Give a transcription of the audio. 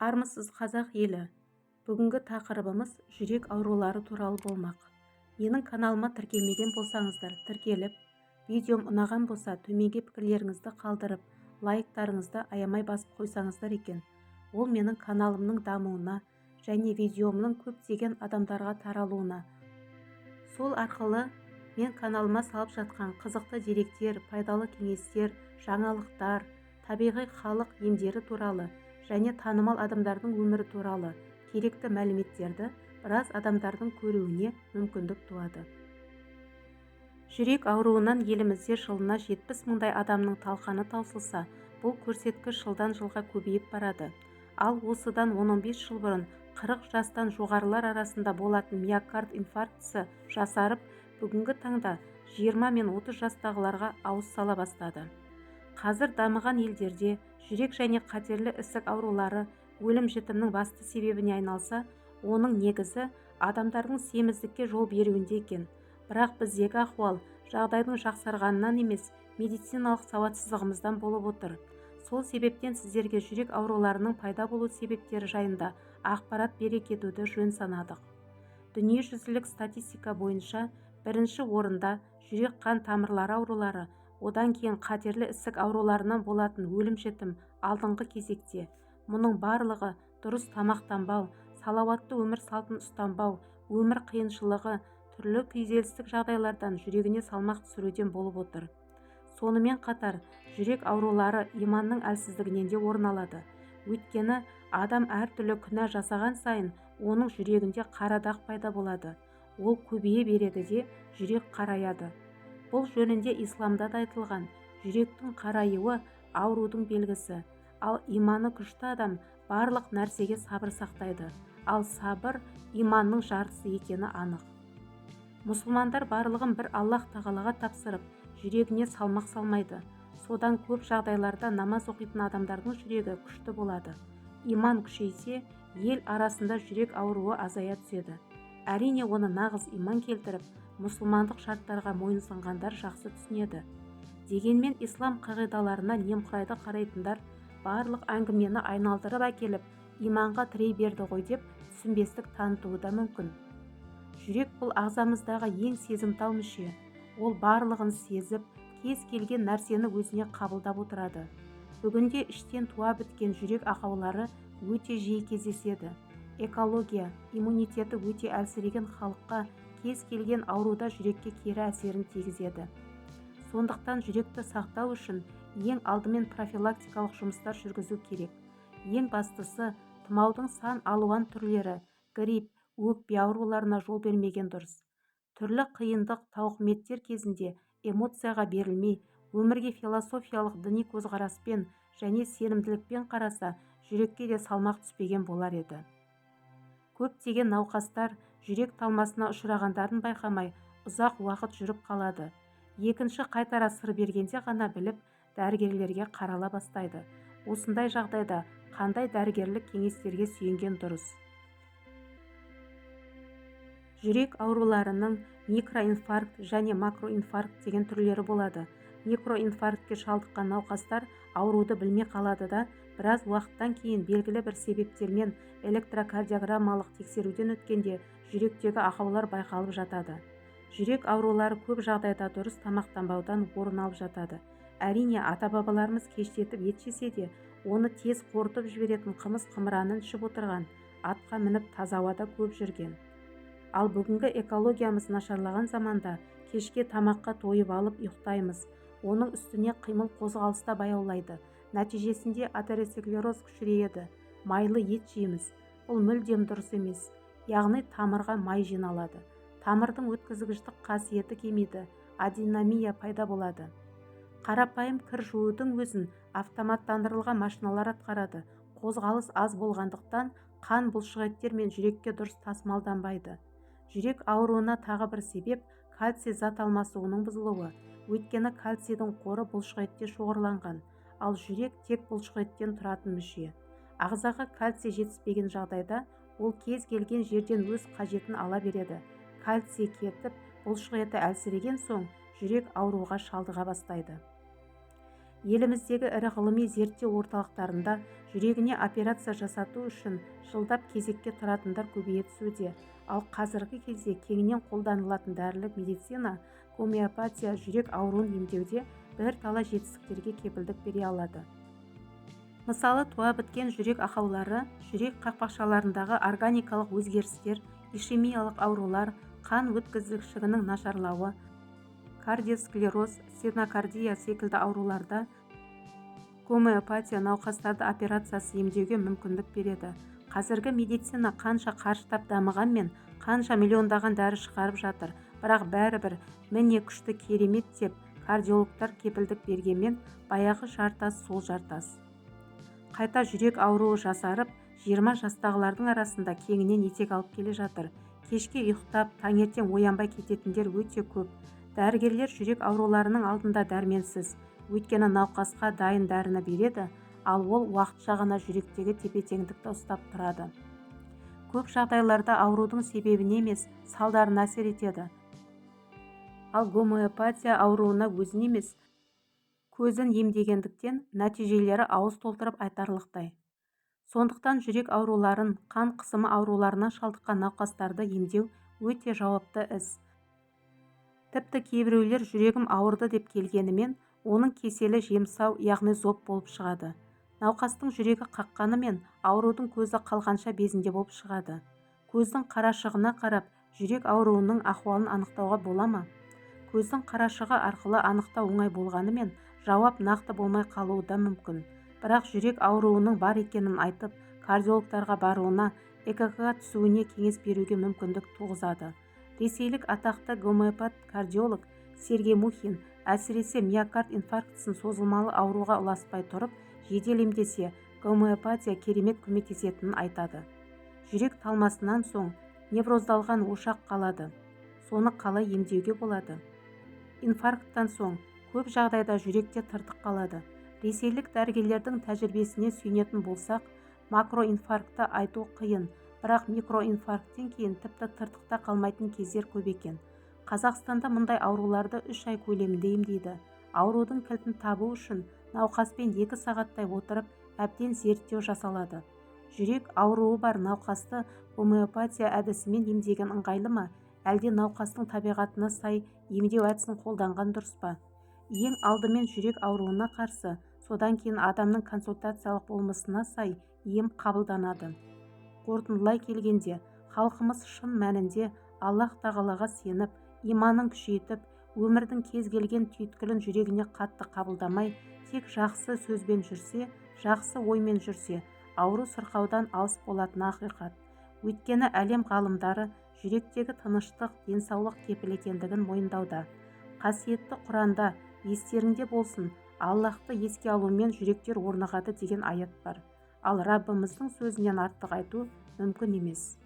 Армысыз қазақ елі. Бүгінгі тақырыбымыз жүрек аурулары туралы болмақ. Менің каналыма тіркелмеген болсаңыздар, тіркеліп, видеом ұнаған болса төменге пікірлеріңізді қалдырып, лайктарыңызды аямай басып қойсаңыздар екен. Ол менің каналымның дамуына және видеомның көптеген адамдарға таралуына. Сол арқылы мен каналыма салып жатқан қызықты деректер, пайдалы кеңестер, жаңалықтар, табиғи халық емдері туралы және танымал адамдардың өмірі туралы керекті мәліметтерді біраз адамдардың көруіне мүмкіндік туады. Жүрек ауруынан елімізде жылына 70 мыңдай адамның талқаны таусылса, бұл көрсеткіш жылдан жылға көбейіп барады. Ал осыдан 15 жыл бұрын 40 жастан жоғарылар арасында болатын миокард инфарктісі жасарып, бүгінгі таңда 20 мен 30 жастағыларға ауыз сала бастады. Қазір дамыған елдерде жүрек және қатерлі ісік аурулары өлім-жітімнің басты себебіне айналса, оның негізі адамдардың семіздікке жол беруінде екен. Бірақ біздегі ахуал жағдайдың жақсарғанынан емес, медициналық сауатсыздығымыздан болып отыр. Сол себептен сіздерге жүрек ауруларының пайда болу себептері жайында ақпарат бере кетуді жөн санадық. Дүниежүзілік статистика бойынша бірінші орында жүрек қан тамырлары аурулары, одан кейін қатерлі ісік ауруларынан болатын өлім-жітім алдыңғы кезекте. Мұның барлығы дұрыс тамақтанбау, салауатты өмір салтын ұстанбау, өмір қиыншылығы, түрлі күйзелістік жағдайлардан жүрегіне салмақ түсіруден болып отыр. Сонымен қатар, жүрек аурулары иманның әлсіздігінен де орын алады. Өйткені адам әртүрлі күнә жасаған сайын оның жүрегінде қара дақ пайда болады. Ол көбейе береді де жүрек қараяды. Бұл жөнінде исламда да айтылған, жүректің қараюы аурудың белгісі. Ал иманы күшті адам барлық нәрсеге сабыр сақтайды. Ал сабыр иманның жартысы екені анық. Мұсылмандар барлығын бір Аллах тағалаға тапсырып, жүрегіне салмақ салмайды. Содан көп жағдайларда намаз оқитын адамдардың жүрегі күшті болады. Иман күшейсе, ел арасында жүрек ауруы азая түседі. Әрине оны нағыз иман келтіріп, мұсылмандық шарттарға мойынсұнғандар жақсы түсінеді. Дегенмен ислам қағидаларына немқұрайды қарайтындар барлық әңгімені айналдырып әкеліп, иманға тірей берді ғой деп түсінбестік танытуы да мүмкін. Жүрек бұл ағзамыздағы ең сезімтал мүше. Ол барлығын сезіп, кез келген нәрсені өзіне қабылдап отырады. Бүгінде іштен туа біткен жүрек ақаулары өте жиі кездеседі. Экология, иммунитеті өте әлсіреген халыққа кез келген ауруда жүрекке кері әсерін тигізеді. Сондықтан жүректі сақтау үшін ең алдымен профилактикалық жұмыстар жүргізу керек. Ең бастысы, тұмаудың сан алуан түрлері, грипп, өкпе ауруларына жол бермеген дұрыс. Түрлі қиындық, тауқыметтер кезінде эмоцияға берілмей, өмірге философиялық діни көзқараспен және сенімділікпен қараса, жүрекке де салмақ түспеген болар еді. Көптеген науқастар жүрек талмасына ұшырағандарын байқамай, ұзақ уақыт жүріп қалады. Екінші қайтара сыр бергенде ғана біліп, дәрігерлерге қарала бастайды. Осындай жағдайда қандай дәрігерлік кеңестерге сүйенген дұрыс? Жүрек ауруларының микроинфаркт және макроинфаркт деген түрлері болады. Микроинфарктке шалдыққан науқастар ауруды білмей қалады да, біраз уақыттан кейін белгілі бір себептермен электрокардиограммалық тексеруден өткенде жүректегі ақаулар байқалып жатады. Жүрек аурулары көп жағдайда дұрыс тамақтанбаудан орын алып жатады. Әрине, ата-бабаларымыз кештетіп ет жесе де, оны тез қорытып жіберетін қымыз қымыранын ішіп отырған, атқа мініп таза ауада көп жүрген. Ал бүгінгі экологиямыз нашарлаған заманда кешке тамаққа тойып алып ұйықтаймыз. Оның үстіне қимыл қозғалыста баяулайды. Нәтижесінде атеросклероз күшейеді. Майлы ет жейміз. Бұл мүлдем дұрыс емес. Яғни тамырға май жиналады. Тамырдың өткізгіштік қасиеті кемиді. Адинамия пайда болады. Қарапайым кір жуудың өзін автоматтандырылған машиналар атқарады. Қозғалыс аз болғандықтан қан бұлшықеттер мен жүрекке дұрыс тасымалданбайды. Жүрек ауруына тағы бір себеп кальций зат алмасуының бұзылуы. Өйткені кальцийдің қоры бұлшықетте шоғырланған, ал жүрек тек бұлшықеттен тұратын мүше. Ағзаға кальций жетіспеген жағдайда ол кез келген жерден өз қажетін ала береді. Кальций кетіп, бұлшықеті әлсіреген соң жүрек ауруға шалдыға бастайды. Еліміздегі ірі ғылыми зерттеу орталықтарында жүрегіне операция жасату үшін жылдап кезекке тұратындар көбейе түсуде. Ал қазіргі кезде кеңінен қолданылатын дәрілік медицина, гомеопатия жүрек ауруын емдеуде бірталай жетістіктерге кепілдік бере алады. Мысалы, туа біткен жүрек ақаулары, жүрек қақпақшаларындағы органикалық өзгерістер, ишемиялық аурулар, қан өткізгіштігінің нашарлауы, кардиосклероз, стенокардия секілді ауруларда гомеопатия науқастарды операциясыз емдеуге мүмкіндік береді. Қазіргі медицина қанша қарыштап дамығанмен, қанша миллиондаған дәрі шығарып жатыр, бірақ бәрібір міне күшті керемет деп кардиологтар кепілдік бергенмен, баяғы жартас сол жартас. Қайта жүрек ауруы жасарып, 20 жастағылардың арасында кеңінен етек алып келе жатыр. Кешке ұйықтап, таңертең оянбай кететіндер өте көп. Дәрігерлер жүрек ауруларының алдында дәрменсіз, өйткені науқасқа дайын дәріні береді, ал ол уақытша ғана жүректегі тепе-теңдікті ұстап тұрады. Көп жағдайларда аурудың себебіне емес, салдарына әсер етеді. Ал гомеопатия ауруына өзін емес, көзін емдегендіктен нәтижелері ауыз толтырып айтарлықтай. Сондықтан жүрек ауруларын, қан қысымы ауруларына шалдыққан науқастарды емдеу өте жауапты іс. Тіпті кейбіреулер жүрегім ауырды деп келгенімен, оның кеселі жемсау, яғни зоб болып шығады. Науқастың жүрегі қаққанымен аурудың көзі қалғанша безінде болып шығады. Көздің қарашығына қарап, жүрек ауруының ахуалын анықтауға бола ма? Көздің қарашығы арқылы анықтау оңай болғанымен, жауап нақты болмай қалуы да мүмкін. Бірақ жүрек ауруының бар екенін айтып, кардиологтарға баруына, ЭКГ-ға түсуіне кеңес беруге мүмкіндік туғызады. Ресейлік атақты гомеопат-кардиолог Сергей Мухин әсіресе миокард инфарктісін созылмалы ауруға ұласпай тұрып, жедел емдесе, гомеопатия керемет көмектесетінін айтады. Жүрек талмасынан соң невроздалған ошақ қалады. Соны қалай емдеуге болады? Инфаркттан соң көп жағдайда жүректе тыртық қалады. Ресейлік дәрігерлердің тәжірибесіне сүйенетін болсақ, макроинфарктты айту қиын, бірақ микроинфаркттен кейін тіпті тыртықта қалмайтын кездер көп екен. Қазақстанда мұндай ауруларды 3 ай көлемінде емдейді. Аурудың кілтін табу үшін науқаспен 2 сағаттай отырып, әбден зерттеу жасалады. Жүрек ауруы бар науқасты гомеопатия әдісімен емдеген ыңғайлы ма, әлде науқастың табиғатына сай емдеу әдісін қолданған дұрыс па? Ең алдымен жүрек ауруына қарсы, содан кейін адамның консультациялық болмысына сай ем қабылданады. Қорытындылай келгенде, халқымыз шын мәнінде Аллах тағалаға сеніп, иманын күшейтіп, өмірдің кез келген түйткілін жүрегіне қатты қабылдамай, тек жақсы сөзбен жүрсе, жақсы оймен жүрсе, ауру сырқаудан алыс болатыны ақиқат. Өйткені әлем ғалымдары жүректегі тыныштық, денсаулық кепіл екендігін мойындауда. Қасиетті Құранда естеріңде болсын, Аллахты еске алумен жүректер орнығады деген аят бар. Ал Раббымыздың сөзінен артық айту мүмкін емес.